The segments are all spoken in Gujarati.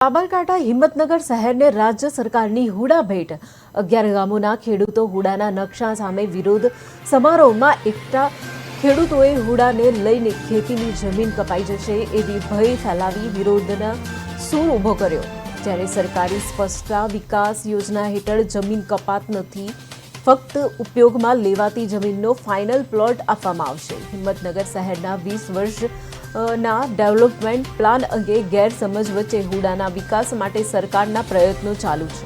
સાબરકાંઠા હિંમતનગર શહેરને રાજ્ય સરકારની હુડા ભેટ 11 ગામોના ખેડૂતો હુડાના નકશા સામે વિરોધ સમારોહમાં એકઠા ખેડૂતોએ હુડાને લઈને ખેતીની જમીન કપાઈ જશે એવી ભય ફેલાવી વિરોધનો સૂર ઊભો કર્યો। જ્યારે સરકારી સ્પષ્ટતા વિકાસ યોજના હેઠળ જમીન કપાત નથી, ફક્ત ઉપયોગમાં લેવાતી જમીનનો ફાઇનલ પ્લોટ આપવામાં આવશે। હિંમતનગર શહેરના 20 વર્ષના ડેવલપમેન્ટ પ્લાન અંગે ગેરસમજ વચ્ચે હુડાના વિકાસ માટે સરકારના પ્રયત્નો ચાલુ છે।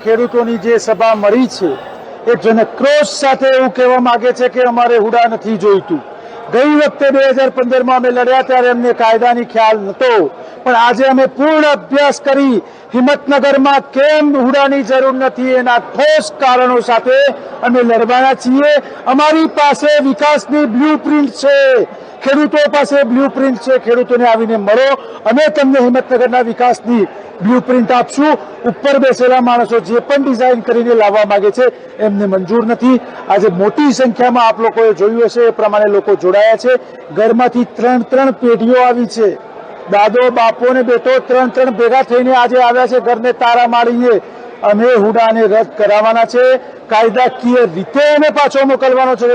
ખેડૂતોની જે સભા મળી છે એ જનક્રોશ સાથે એવું કહેવા માંગે છે કે અમારે હુડા નથી જોઈતું। ગઈ વખતે 2015માં અમે લડ્યા ત્યારે અમને કાયદાની ખ્યાલ નહોતો, પણ આજે અમે પૂર્ણ અભ્યાસ કરી હિંમતનગરમાં કેમ હુડાની જરૂર નથી એના ઠોસ કારણો સાથે અમે લડવાના છીએ। અમારી પાસે વિકાસની બ્લુપ્રિન્ટ છે, ખેડૂતો પાસે બ્લુપ્રિન્ટ છે। ખેડૂતોને આવીને મળો, અમે તમને હિંમતનગરના વિકાસની બ્લુપ્રિન્ટ આપશું। ઉપર બેસેલા માણસો જે પણ ડિઝાઇન કરીને લાવવા માંગે છે એમને મંજૂર નથી। આજે મોટી સંખ્યામાં આપ લોકોએ જોયું હશે એ પ્રમાણે લોકો જોડાયા છે। ઘરમાંથી 3 પેઢીઓ આવી છે, દાદો બાપો ને બેટો 3 ભેગા થઈને આજે આવ્યા છે ઘરને તારા મારીને। અમે હુડાને રદ કરાવવાના છે, કાયદાકીય રીતે અમે પાછો મોકલવાનો છે,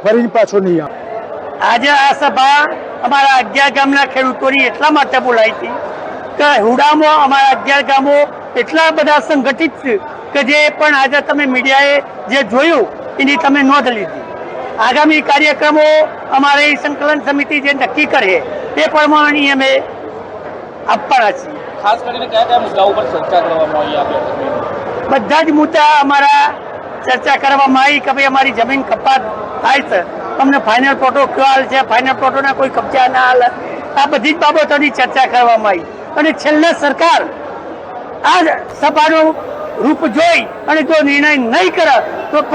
ફરીને પાછો નહીં આવે। આજે આ સભા અમારા 11 ગામના ખેડૂતોની એટલા માટે બોલાઈ હતી કે હુડામાં અમારા 11 ગામો એટલા બધા સંગઠિત છે કે જે પણ આજે તમે મીડિયાએ જે જોયું એની તમે નોંધ લીધી। આગામી કાર્યક્રમો અમારી સંકલન સમિતિ જે નક્કી કરે તે પ્રમાણે અમે આપવાના છીએ। ખાસ કરીને કયા કયા મુદ્દાઓ પર ચર્ચા કરવામાં આવી? બધા જ મુદ્દા અમારા ચર્ચા કરવામાં આવી કે ભાઈ અમારી જમીન કપાત થાય છે, તમને ફાઇનલ પ્લોટો કયો છે, ફાઇનલ પ્લોટોના કોઈ કબજા ના હાલે, આ બધી જ બાબતોની ચર્ચા કરવામાં આવી। અને છેલ્લે સરકાર આ સભાનું રૂપ જોઈ અને જો નિર્ણય નહીં કરે